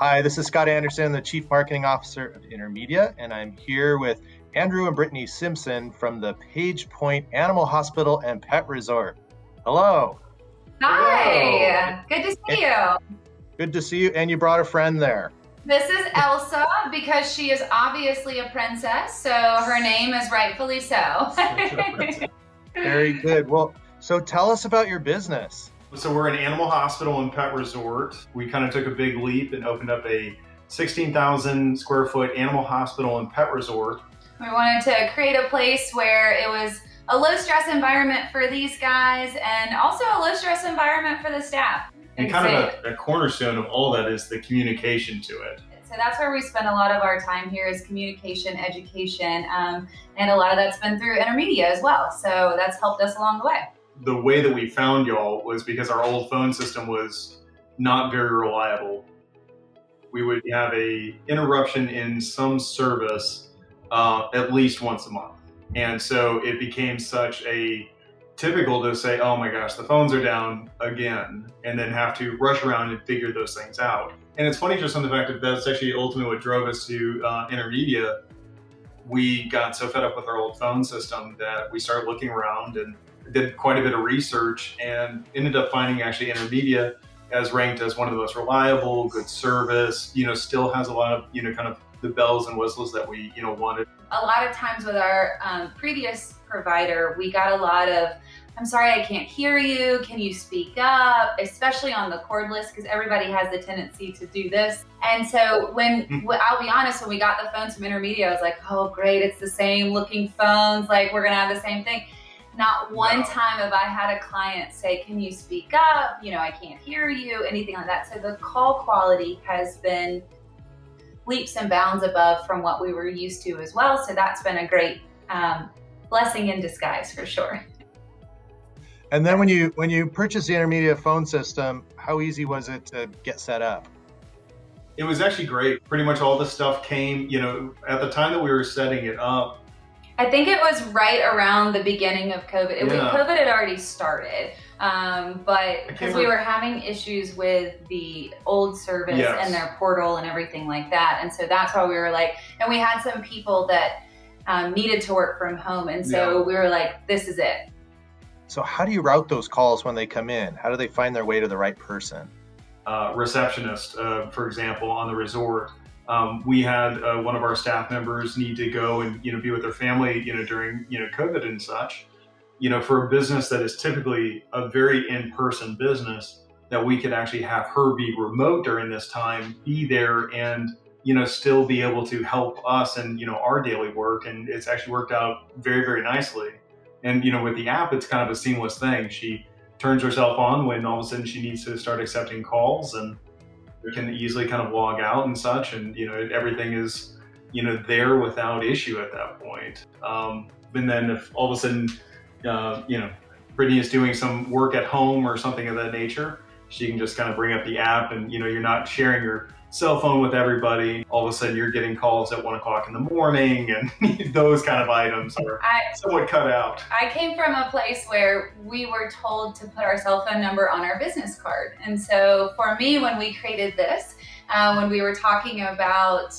Hi, this is Scott Anderson, the Chief Marketing Officer of Intermedia, and I'm here with Andrew and Brittany Simpson from the Page Point Animal Hospital and Pet Resort. Hello. Hi. Hello. Good to see you. Good to see you, and you brought a friend there. This is Elsa because she is obviously a princess, so her name is rightfully so. Very good. Well, so tell us about your business. So we're an animal hospital and pet resort. We kind of took a big leap and opened up a 16,000 square foot animal hospital and pet resort. We wanted to create a place where it was a low stress environment for these guys and also a low stress environment for the staff. And kind of a cornerstone of all that is the communication to it. So that's where we spend a lot of our time here is communication, education, and a lot of that's been through Intermedia as well. So that's helped us along the way. The way that we found y'all was because our old phone system was not very reliable. We would have a interruption in some service at least once a month. And so it became such a typical to say, oh my gosh, the phones are down again, and then have to rush around and figure those things out. And it's funny just on the fact that that's actually ultimately what drove us to Intermedia. We got so fed up with our old phone system that we started looking around and did quite a bit of research and ended up finding actually Intermedia as ranked as one of the most reliable, good service, still has a lot of, kind of the bells and whistles that we, wanted. A lot of times with our previous provider, we got a lot of, I'm sorry, I can't hear you. Can you speak up? Especially on the cordless, because everybody has the tendency to do this. And so I'll be honest, when we got the phones from Intermedia, I was like, oh great, it's the same looking phones. Like we're gonna have the same thing. Not one time have I had a client say, can you speak up? I can't hear you, anything like that. So the call quality has been leaps and bounds above from what we were used to as well. So that's been a great blessing in disguise for sure. And then when you purchased the Intermedia phone system, how easy was it to get set up? It was actually great. Pretty much all the stuff came, at the time that we were setting it up. I think it was right around the beginning of COVID. COVID had already started, but because we were having issues with the old service and their portal and everything like that. And so that's why we were like, and we had some people that needed to work from home. And so we were like, this is it. So how do you route those calls when they come in? How do they find their way to the right person? Receptionist, for example, on the resort. We had one of our staff members need to go and be with their family during COVID and such. For a business that is typically a very in-person business, that we could actually have her be remote during this time, be there, and still be able to help us and our daily work. And it's actually worked out very, very nicely. And with the app, it's kind of a seamless thing. She turns herself on when all of a sudden she needs to start accepting calls, and we can easily kind of log out and such, and everything is there without issue at that point. And then if all of a sudden Brittany is doing some work at home or something of that nature, she can just kind of bring up the app, and you're not sharing your cell phone with everybody. All of a sudden you're getting calls at 1 o'clock in the morning, and those kind of items are somewhat cut out. I came from a place where we were told to put our cell phone number on our business card. And so for me, when we created this, when we were talking about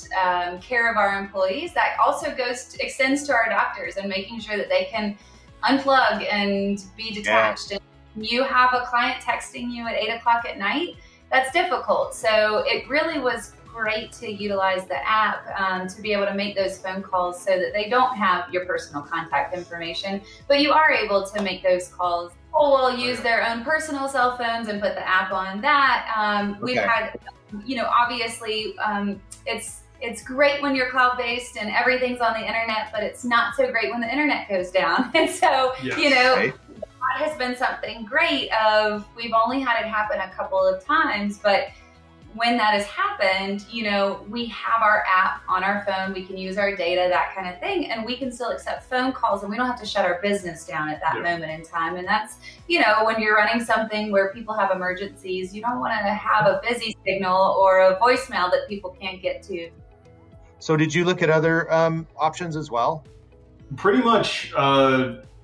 care of our employees, that also extends to our doctors and making sure that they can unplug and be detached. And you have a client texting you at 8 o'clock at night, that's difficult. So it really was great to utilize the app to be able to make those phone calls so that they don't have your personal contact information, but you are able to make those calls. People will use their own personal cell phones and put the app on that. We've had, obviously it's great when you're cloud-based and everything's on the internet, but it's not so great when the internet goes down. And so, that has been something great we've only had it happen a couple of times, but when that has happened, we have our app on our phone, we can use our data, that kind of thing, and we can still accept phone calls, and we don't have to shut our business down at that moment in time. And that's, when you're running something where people have emergencies, you don't want to have a busy signal or a voicemail that people can't get to. So did you look at other options as well? Pretty much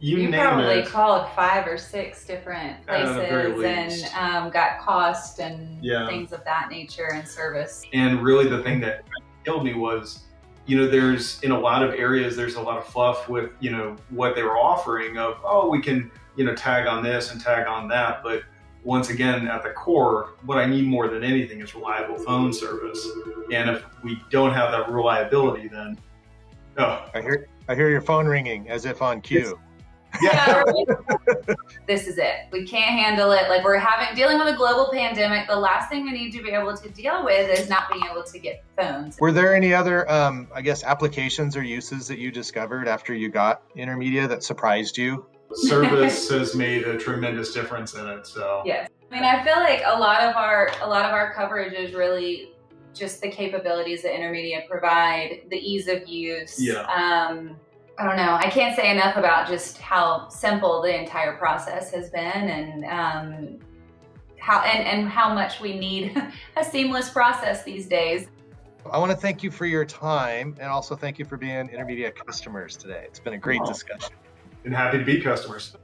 You name probably it. called 5 or 6 different At the very places least. and got cost and Yeah. things of that nature and service. And really the thing that killed me was, there's in a lot of areas, there's a lot of fluff with, what they were offering of, oh, we can, tag on this and tag on that. But once again, at the core, what I need more than anything is reliable phone service. And if we don't have that reliability, then, I hear your phone ringing as if on cue. Yeah. This is it. We can't handle it. Like, we're dealing with a global pandemic. The last thing we need to be able to deal with is not being able to get phones. Were there any other, applications or uses that you discovered after you got Intermedia that surprised you? service has made a tremendous difference in it. So yes, I mean, I feel like a lot of our coverage is really just the capabilities that Intermedia provide, the ease of use. Yeah. I don't know. I can't say enough about just how simple the entire process has been, and how much we need a seamless process these days. I want to thank you for your time, and also thank you for being Intermedia customers today. It's been a great discussion. And happy to be customers.